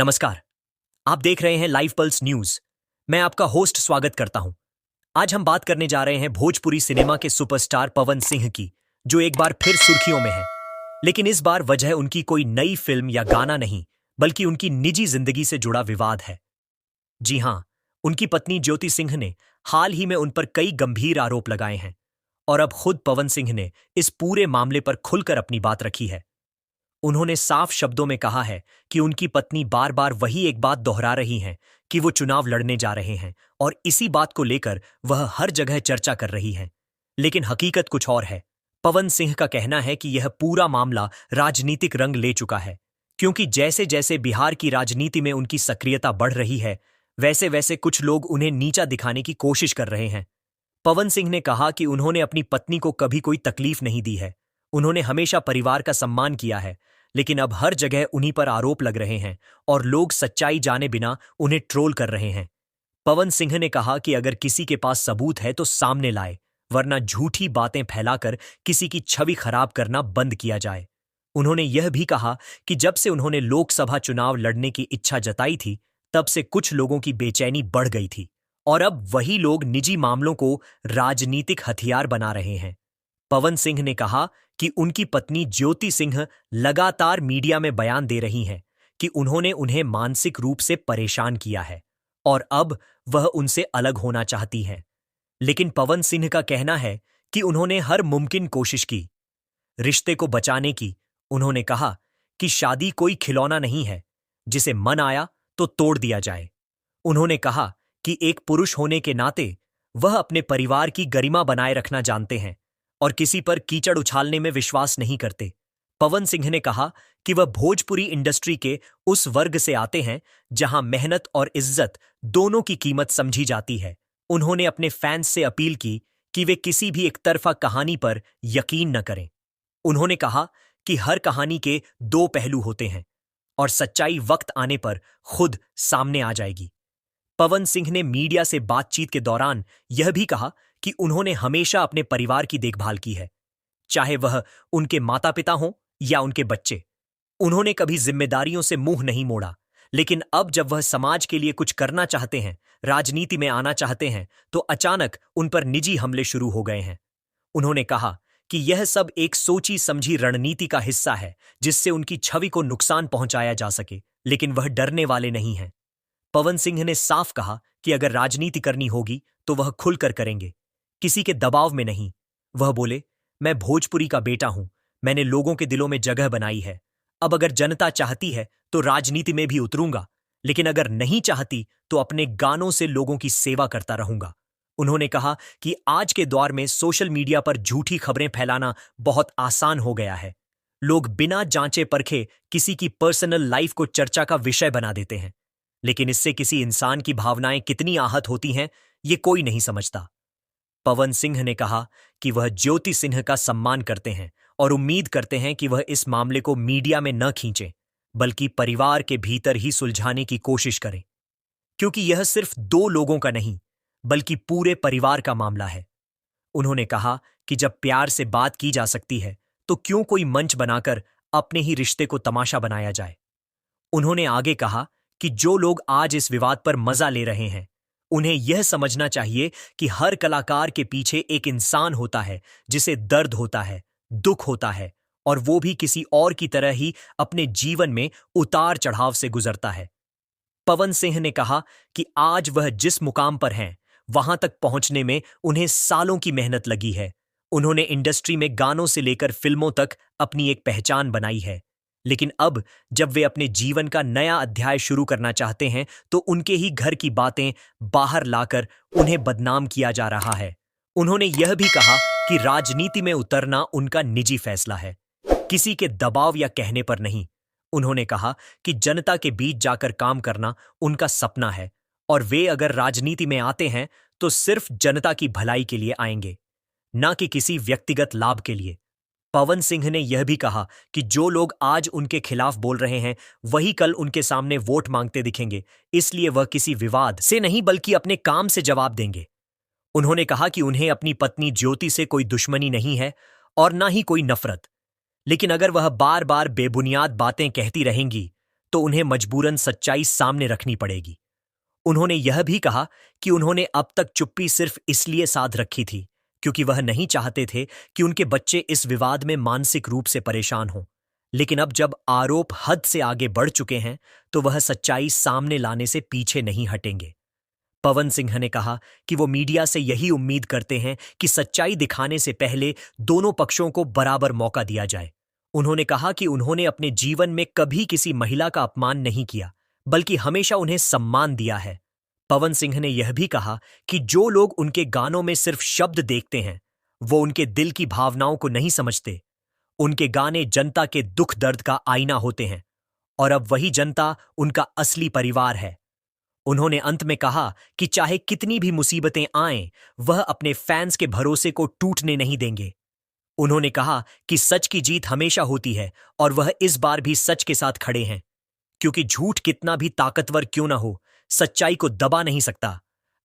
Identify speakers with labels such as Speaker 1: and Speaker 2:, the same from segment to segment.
Speaker 1: नमस्कार। आप देख रहे हैं लाइव पल्स न्यूज। मैं आपका होस्ट स्वागत करता हूं। आज हम बात करने जा रहे हैं भोजपुरी सिनेमा के सुपरस्टार पवन सिंह की, जो एक बार फिर सुर्खियों में है। लेकिन इस बार वजह उनकी कोई नई फिल्म या गाना नहीं, बल्कि उनकी निजी जिंदगी से जुड़ा विवाद है। जी हां, उनकी पत्नी ज्योति सिंह ने हाल ही में उन पर कई गंभीर आरोप लगाए हैं और अब खुद पवन सिंह ने इस पूरे मामले पर खुलकर अपनी बात रखी है। उन्होंने साफ शब्दों में कहा है कि उनकी पत्नी बार बार वही एक बात दोहरा रही हैं कि वो चुनाव लड़ने जा रहे हैं और इसी बात को लेकर वह हर जगह चर्चा कर रही हैं। लेकिन हकीकत कुछ और है। पवन सिंह का कहना है कि यह पूरा मामला राजनीतिक रंग ले चुका है, क्योंकि जैसे जैसे बिहार की राजनीति में उनकी सक्रियता बढ़ रही है, वैसे वैसे कुछ लोग उन्हें नीचा दिखाने की कोशिश कर रहे हैं। पवन सिंह ने कहा कि उन्होंने अपनी पत्नी को कभी कोई तकलीफ नहीं दी है। उन्होंने हमेशा परिवार का सम्मान किया है, लेकिन अब हर जगह उन्हीं पर आरोप लग रहे हैं और लोग सच्चाई जाने बिना उन्हें ट्रोल कर रहे हैं। पवन सिंह ने कहा कि अगर किसी के पास सबूत है तो सामने लाए, वरना झूठी बातें फैलाकर किसी की छवि खराब करना बंद किया जाए। उन्होंने यह भी कहा कि जब से उन्होंने लोकसभा चुनाव लड़ने की इच्छा जताई थी, तब से कुछ लोगों की बेचैनी बढ़ गई थी और अब वही लोग निजी मामलों को राजनीतिक हथियार बना रहे हैं। पवन सिंह ने कहा कि उनकी पत्नी ज्योति सिंह लगातार मीडिया में बयान दे रही हैं कि उन्होंने उन्हें मानसिक रूप से परेशान किया है और अब वह उनसे अलग होना चाहती हैं। लेकिन पवन सिंह का कहना है कि उन्होंने हर मुमकिन कोशिश की रिश्ते को बचाने की। उन्होंने कहा कि शादी कोई खिलौना नहीं है जिसे मन आया तो तोड़ दिया जाए। उन्होंने कहा कि एक पुरुष होने के नाते वह अपने परिवार की गरिमा बनाए रखना जानते हैं और किसी पर कीचड़ उछालने में विश्वास नहीं करते। पवन सिंह ने कहा कि वह भोजपुरी इंडस्ट्री के उस वर्ग से आते हैं जहां मेहनत और इज्जत दोनों की कीमत समझी जाती है। उन्होंने अपने फैंस से अपील की कि वे किसी भी एकतरफा कहानी पर यकीन न करें। उन्होंने कहा कि हर कहानी के दो पहलू होते हैं और सच्चाई वक्त आने पर खुद सामने आ जाएगी। पवन सिंह ने मीडिया से बातचीत के दौरान यह भी कहा कि उन्होंने हमेशा अपने परिवार की देखभाल की है, चाहे वह उनके माता पिता हों या उनके बच्चे। उन्होंने कभी जिम्मेदारियों से मुंह नहीं मोड़ा, लेकिन अब जब वह समाज के लिए कुछ करना चाहते हैं, राजनीति में आना चाहते हैं, तो अचानक उन पर निजी हमले शुरू हो गए हैं। उन्होंने कहा कि यह सब एक सोची समझी रणनीति का हिस्सा है जिससे उनकी छवि को नुकसान पहुंचाया जा सके, लेकिन वह डरने वाले नहीं हैं। पवन सिंह ने साफ कहा कि अगर राजनीति करनी होगी तो वह खुलकर करेंगे, किसी के दबाव में नहीं। वह बोले, मैं भोजपुरी का बेटा हूं, मैंने लोगों के दिलों में जगह बनाई है। अब अगर जनता चाहती है तो राजनीति में भी उतरूंगा, लेकिन अगर नहीं चाहती तो अपने गानों से लोगों की सेवा करता रहूंगा। उन्होंने कहा कि आज के दौर में सोशल मीडिया पर झूठी खबरें फैलाना बहुत आसान हो गया है। लोग बिना जांचे परखे किसी की पर्सनल लाइफ को चर्चा का विषय बना देते हैं, लेकिन इससे किसी इंसान की भावनाएं कितनी आहत होती हैं, ये कोई नहीं समझता। पवन सिंह ने कहा कि वह ज्योति सिंह का सम्मान करते हैं और उम्मीद करते हैं कि वह इस मामले को मीडिया में न खींचें, बल्कि परिवार के भीतर ही सुलझाने की कोशिश करें, क्योंकि यह सिर्फ दो लोगों का नहीं, बल्कि पूरे परिवार का मामला है। उन्होंने कहा कि जब प्यार से बात की जा सकती है तो क्यों कोई मंच बनाकर अपने ही रिश्ते को तमाशा बनाया जाए। उन्होंने आगे कहा कि जो लोग आज इस विवाद पर मजा ले रहे हैं, उन्हें यह समझना चाहिए कि हर कलाकार के पीछे एक इंसान होता है जिसे दर्द होता है, दुख होता है, और वो भी किसी और की तरह ही अपने जीवन में उतार चढ़ाव से गुजरता है। पवन सिंह ने कहा कि आज वह जिस मुकाम पर हैं, वहां तक पहुंचने में उन्हें सालों की मेहनत लगी है। उन्होंने इंडस्ट्री में गानों से लेकर फिल्मों तक अपनी एक पहचान बनाई है, लेकिन अब जब वे अपने जीवन का नया अध्याय शुरू करना चाहते हैं तो उनके ही घर की बातें बाहर लाकर उन्हें बदनाम किया जा रहा है। उन्होंने यह भी कहा कि राजनीति में उतरना उनका निजी फैसला है, किसी के दबाव या कहने पर नहीं। उन्होंने कहा कि जनता के बीच जाकर काम करना उनका सपना है और वे अगर राजनीति में आते हैं तो सिर्फ जनता की भलाई के लिए आएंगे, न कि किसी व्यक्तिगत लाभ के लिए। पवन सिंह ने यह भी कहा कि जो लोग आज उनके खिलाफ बोल रहे हैं वही कल उनके सामने वोट मांगते दिखेंगे, इसलिए वह किसी विवाद से नहीं बल्कि अपने काम से जवाब देंगे। उन्होंने कहा कि उन्हें अपनी पत्नी ज्योति से कोई दुश्मनी नहीं है और ना ही कोई नफरत, लेकिन अगर वह बार बार बेबुनियाद बातें कहती रहेंगी तो उन्हें मजबूरन सच्चाई सामने रखनी पड़ेगी। उन्होंने यह भी कहा कि उन्होंने अब तक चुप्पी सिर्फ इसलिए साध रखी थी क्योंकि वह नहीं चाहते थे कि उनके बच्चे इस विवाद में मानसिक रूप से परेशान हों। लेकिन अब जब आरोप हद से आगे बढ़ चुके हैं तो वह सच्चाई सामने लाने से पीछे नहीं हटेंगे। पवन सिंह ने कहा कि वो मीडिया से यही उम्मीद करते हैं कि सच्चाई दिखाने से पहले दोनों पक्षों को बराबर मौका दिया जाए। उन्होंने कहा कि उन्होंने अपने जीवन में कभी किसी महिला का अपमान नहीं किया, बल्कि हमेशा उन्हें सम्मान दिया है। पवन सिंह ने यह भी कहा कि जो लोग उनके गानों में सिर्फ शब्द देखते हैं, वो उनके दिल की भावनाओं को नहीं समझते। उनके गाने जनता के दुख दर्द का आईना होते हैं और अब वही जनता उनका असली परिवार है। उन्होंने अंत में कहा कि चाहे कितनी भी मुसीबतें आएं, वह अपने फैंस के भरोसे को टूटने नहीं देंगे। उन्होंने कहा कि सच की जीत हमेशा होती है और वह इस बार भी सच के साथ खड़े हैं, क्योंकि झूठ कितना भी ताकतवर क्यों न हो, सच्चाई को दबा नहीं सकता।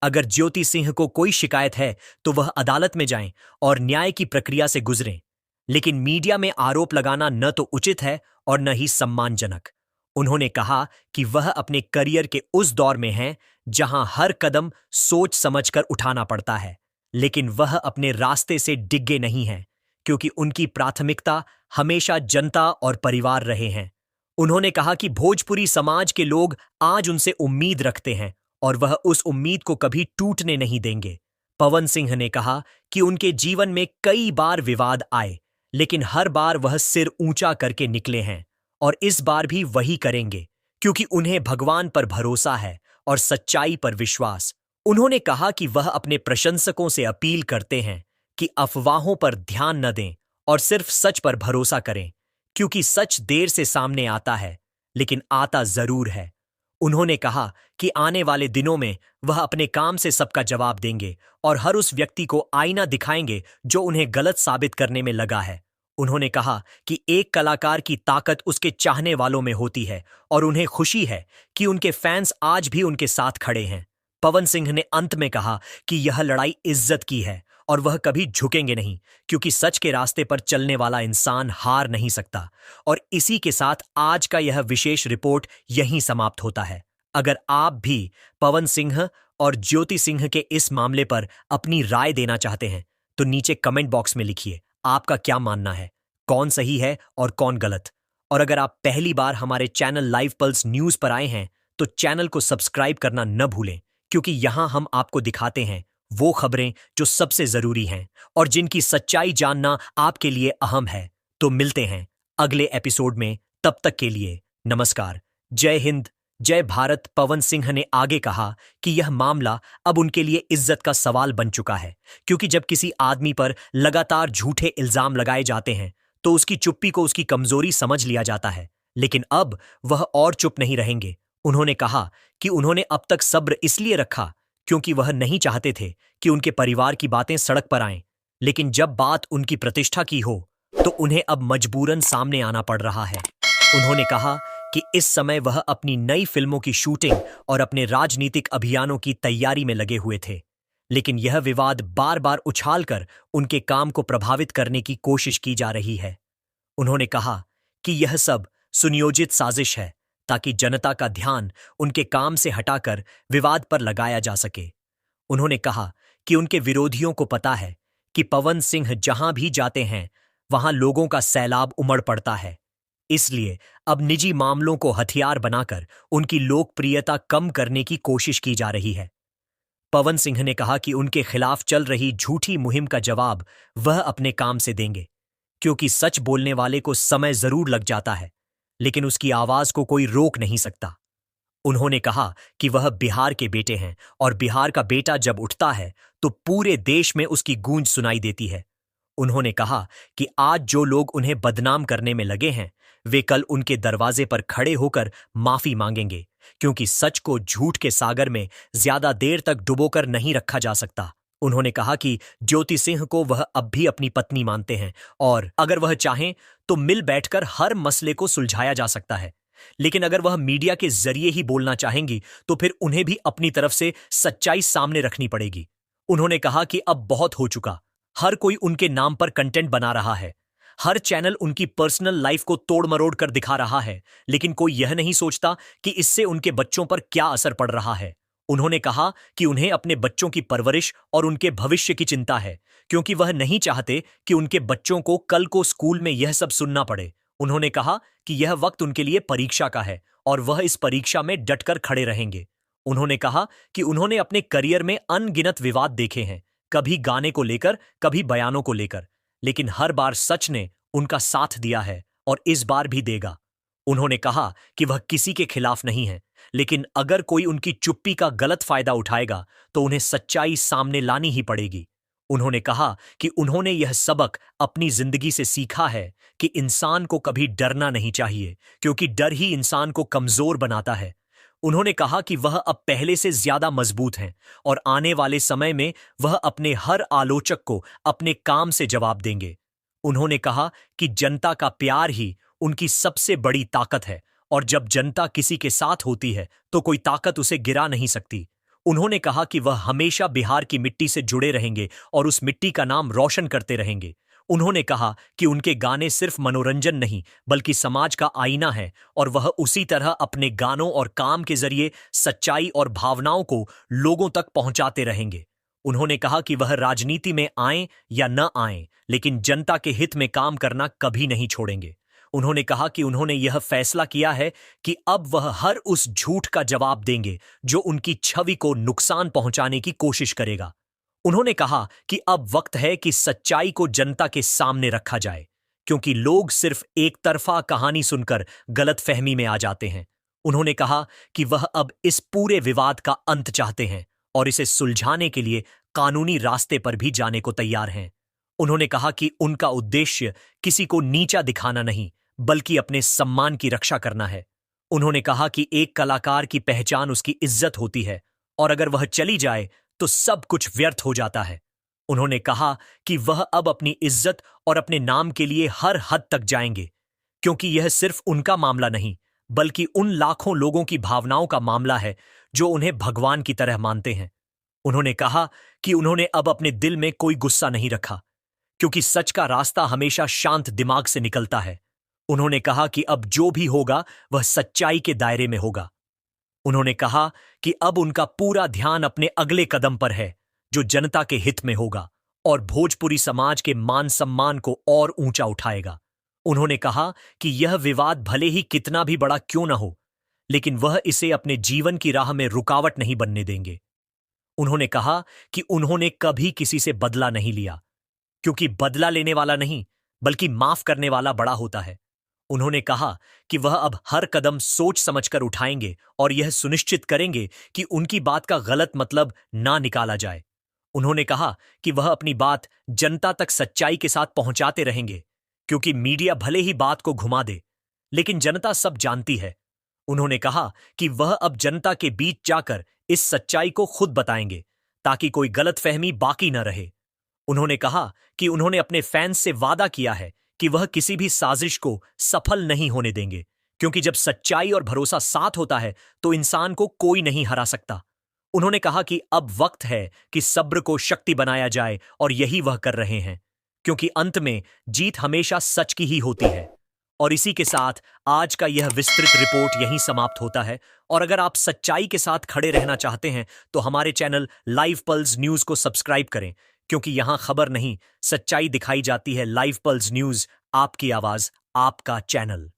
Speaker 1: अगर ज्योति सिंह को कोई शिकायत है तो वह अदालत में जाएं और न्याय की प्रक्रिया से गुजरें, लेकिन मीडिया में आरोप लगाना न तो उचित है और न ही सम्मानजनक। उन्होंने कहा कि वह अपने करियर के उस दौर में हैं जहां हर कदम सोच समझकर उठाना पड़ता है, लेकिन वह अपने रास्ते से डिगे नहीं हैं, क्योंकि उनकी प्राथमिकता हमेशा जनता और परिवार रहे हैं। उन्होंने कहा कि भोजपुरी समाज के लोग आज उनसे उम्मीद रखते हैं और वह उस उम्मीद को कभी टूटने नहीं देंगे। पवन सिंह ने कहा कि उनके जीवन में कई बार विवाद आए, लेकिन हर बार वह सिर ऊंचा करके निकले हैं और इस बार भी वही करेंगे, क्योंकि उन्हें भगवान पर भरोसा है और सच्चाई पर विश्वास। उन्होंने कहा कि वह अपने प्रशंसकों से अपील करते हैं कि अफवाहों पर ध्यान न दें और सिर्फ सच पर भरोसा करें, क्योंकि सच देर से सामने आता है, लेकिन आता जरूर है। उन्होंने कहा कि आने वाले दिनों में वह अपने काम से सबका जवाब देंगे और हर उस व्यक्ति को आईना दिखाएंगे जो उन्हें गलत साबित करने में लगा है। उन्होंने कहा कि एक कलाकार की ताकत उसके चाहने वालों में होती है और उन्हें खुशी है कि उनके फैंस आज भी उनके साथ खड़े हैं। पवन सिंह ने अंत में कहा कि यह लड़ाई इज्जत की है और वह कभी झुकेंगे नहीं, क्योंकि सच के रास्ते पर चलने वाला इंसान हार नहीं सकता। और इसी के साथ आज का यह विशेष रिपोर्ट यहीं समाप्त होता है। अगर आप भी पवन सिंह और ज्योति सिंह के इस मामले पर अपनी राय देना चाहते हैं तो नीचे कमेंट बॉक्स में लिखिए आपका क्या मानना है, कौन सही है और कौन गलत। और अगर आप पहली बार हमारे चैनल लाइव पल्स न्यूज पर आए हैं तो चैनल को सब्सक्राइब करना न भूलें, क्योंकि यहां हम आपको दिखाते हैं वो खबरें जो सबसे जरूरी हैं और जिनकी सच्चाई जानना आपके लिए अहम है। तो मिलते हैं अगले एपिसोड में, तब तक के लिए नमस्कार, जय हिंद, जय भारत। पवन सिंह ने आगे कहा कि यह मामला अब उनके लिए इज्जत का सवाल बन चुका है, क्योंकि जब किसी आदमी पर लगातार झूठे इल्जाम लगाए जाते हैं तो उसकी चुप्पी को उसकी कमजोरी समझ लिया जाता है, लेकिन अब वह और चुप नहीं रहेंगे। उन्होंने कहा कि उन्होंने अब तक सब्र इसलिए रखा क्योंकि वह नहीं चाहते थे कि उनके परिवार की बातें सड़क पर आएं, लेकिन जब बात उनकी प्रतिष्ठा की हो तो उन्हें अब मजबूरन सामने आना पड़ रहा है। उन्होंने कहा कि इस समय वह अपनी नई फिल्मों की शूटिंग और अपने राजनीतिक अभियानों की तैयारी में लगे हुए थे, लेकिन यह विवाद बार बार उछालकर उनके काम को प्रभावित करने की कोशिश की जा रही है। उन्होंने कहा कि यह सब सुनियोजित साजिश है ताकि जनता का ध्यान उनके काम से हटाकर विवाद पर लगाया जा सके। उन्होंने कहा कि उनके विरोधियों को पता है कि पवन सिंह जहां भी जाते हैं वहां लोगों का सैलाब उमड़ पड़ता है, इसलिए अब निजी मामलों को हथियार बनाकर उनकी लोकप्रियता कम करने की कोशिश की जा रही है। पवन सिंह ने कहा कि उनके खिलाफ चल रही झूठी मुहिम का जवाब वह अपने काम से देंगे, क्योंकि सच बोलने वाले को समय जरूर लग जाता है, लेकिन उसकी आवाज को कोई रोक नहीं सकता। उन्होंने कहा कि वह बिहार के बेटे हैं और बिहार का बेटा जब उठता है तो पूरे देश में उसकी गूंज सुनाई देती है। उन्होंने कहा कि आज जो लोग उन्हें बदनाम करने में लगे हैं वे कल उनके दरवाजे पर खड़े होकर माफी मांगेंगे, क्योंकि सच को झूठ के सागर में ज्यादा देर तक डुबोकर नहीं रखा जा सकता। उन्होंने कहा कि ज्योति सिंह को वह अब भी अपनी पत्नी मानते हैं और अगर वह चाहें तो मिल बैठकर हर मसले को सुलझाया जा सकता है, लेकिन अगर वह मीडिया के जरिए ही बोलना चाहेंगी तो फिर उन्हें भी अपनी तरफ से सच्चाई सामने रखनी पड़ेगी। उन्होंने कहा कि अब बहुत हो चुका, हर कोई उनके नाम पर कंटेंट बना रहा है। हर चैनल उनकी पर्सनल लाइफ को तोड़ मरोड़ कर दिखा रहा है, लेकिन कोई यह नहीं सोचता कि इससे उनके बच्चों पर क्या असर पड़ रहा है। उन्होंने कहा कि उन्हें अपने बच्चों की परवरिश और उनके भविष्य की चिंता है, क्योंकि वह नहीं चाहते कि उनके बच्चों को कल को स्कूल में यह सब सुनना पड़े। उन्होंने कहा कि यह वक्त उनके लिए परीक्षा का है और वह इस परीक्षा में डटकर खड़े रहेंगे। उन्होंने कहा कि उन्होंने अपने करियर में अनगिनत विवाद देखे हैं, कभी गाने को लेकर, कभी बयानों को लेकर, लेकिन हर बार सच ने उनका साथ दिया है और इस बार भी देगा। उन्होंने कहा कि वह किसी के खिलाफ नहीं है, लेकिन अगर कोई उनकी चुप्पी का गलत फायदा उठाएगा तो उन्हें सच्चाई सामने लानी ही पड़ेगी। उन्होंने कहा कि उन्होंने यह सबक अपनी जिंदगी से सीखा है कि इंसान को कभी डरना नहीं चाहिए, क्योंकि डर ही इंसान को कमजोर बनाता है। उन्होंने कहा कि वह अब पहले से ज्यादा मजबूत हैं और आने वाले समय में वह अपने हर आलोचक को अपने काम से जवाब देंगे। उन्होंने कहा कि जनता का प्यार ही उनकी सबसे बड़ी ताकत है और जब जनता किसी के साथ होती है तो कोई ताकत उसे गिरा नहीं सकती। उन्होंने कहा कि वह हमेशा बिहार की मिट्टी से जुड़े रहेंगे और उस मिट्टी का नाम रोशन करते रहेंगे। उन्होंने कहा कि उनके गाने सिर्फ मनोरंजन नहीं बल्कि समाज का आईना है और वह उसी तरह अपने गानों और काम के जरिए सच्चाई और भावनाओं को लोगों तक पहुंचाते रहेंगे। उन्होंने कहा कि वह राजनीति में आए या न आए, लेकिन जनता के हित में काम करना कभी नहीं छोड़ेंगे। उन्होंने कहा कि उन्होंने यह फैसला किया है कि अब वह हर उस झूठ का जवाब देंगे जो उनकी छवि को नुकसान पहुंचाने की कोशिश करेगा। उन्होंने कहा कि अब वक्त है कि सच्चाई को जनता के सामने रखा जाए, क्योंकि लोग सिर्फ एक तरफा कहानी सुनकर गलतफहमी में आ जाते हैं। उन्होंने कहा कि वह अब इस पूरे विवाद का अंत चाहते हैं और इसे सुलझाने के लिए कानूनी रास्ते पर भी जाने को तैयार हैं। उन्होंने कहा कि उनका उद्देश्य किसी को नीचा दिखाना नहीं बल्कि अपने सम्मान की रक्षा करना है। उन्होंने कहा कि एक कलाकार की पहचान उसकी इज्जत होती है और अगर वह चली जाए तो सब कुछ व्यर्थ हो जाता है। उन्होंने कहा कि वह अब अपनी इज्जत और अपने नाम के लिए हर हद तक जाएंगे, क्योंकि यह सिर्फ उनका मामला नहीं बल्कि उन लाखों लोगों की भावनाओं का मामला है जो उन्हें भगवान की तरह मानते हैं। उन्होंने कहा कि उन्होंने अब अपने दिल में कोई गुस्सा नहीं रखा, क्योंकि सच का रास्ता हमेशा शांत दिमाग से निकलता है। उन्होंने कहा कि अब जो भी होगा वह सच्चाई के दायरे में होगा। उन्होंने कहा कि अब उनका पूरा ध्यान अपने अगले कदम पर है, जो जनता के हित में होगा और भोजपुरी समाज के मान सम्मान को और ऊंचा उठाएगा। उन्होंने कहा कि यह विवाद भले ही कितना भी बड़ा क्यों न हो, लेकिन वह इसे अपने जीवन की राह में रुकावट नहीं बनने देंगे। उन्होंने कहा कि उन्होंने कभी किसी से बदला नहीं लिया, क्योंकि बदला लेने वाला नहीं बल्कि माफ करने वाला बड़ा होता है। उन्होंने कहा कि वह अब हर कदम सोच समझकर उठाएंगे और यह सुनिश्चित करेंगे कि उनकी बात का गलत मतलब ना निकाला जाए। उन्होंने कहा कि वह अपनी बात जनता तक सच्चाई के साथ पहुंचाते रहेंगे, क्योंकि मीडिया भले ही बात को घुमा दे, लेकिन जनता सब जानती है। उन्होंने कहा कि वह अब जनता के बीच जाकर इस सच्चाई को खुद बताएंगे, ताकि कोई गलतफहमी बाकी न रहे। उन्होंने कहा कि उन्होंने अपने फैंस से वादा किया है कि वह किसी भी साजिश को सफल नहीं होने देंगे, क्योंकि जब सच्चाई और भरोसा साथ होता है तो इंसान को कोई नहीं हरा सकता। उन्होंने कहा कि अब वक्त है कि सब्र को शक्ति बनाया जाए और यही वह कर रहे हैं, क्योंकि अंत में जीत हमेशा सच की ही होती है। और इसी के साथ आज का यह विस्तृत रिपोर्ट यहीं समाप्त होता है। और अगर आप सच्चाई के साथ खड़े रहना चाहते हैं तो हमारे चैनल लाइव पल्स न्यूज को सब्सक्राइब करें, क्योंकि यहां खबर नहीं सच्चाई दिखाई जाती है। लाइव पल्स न्यूज, आपकी आवाज, आपका चैनल।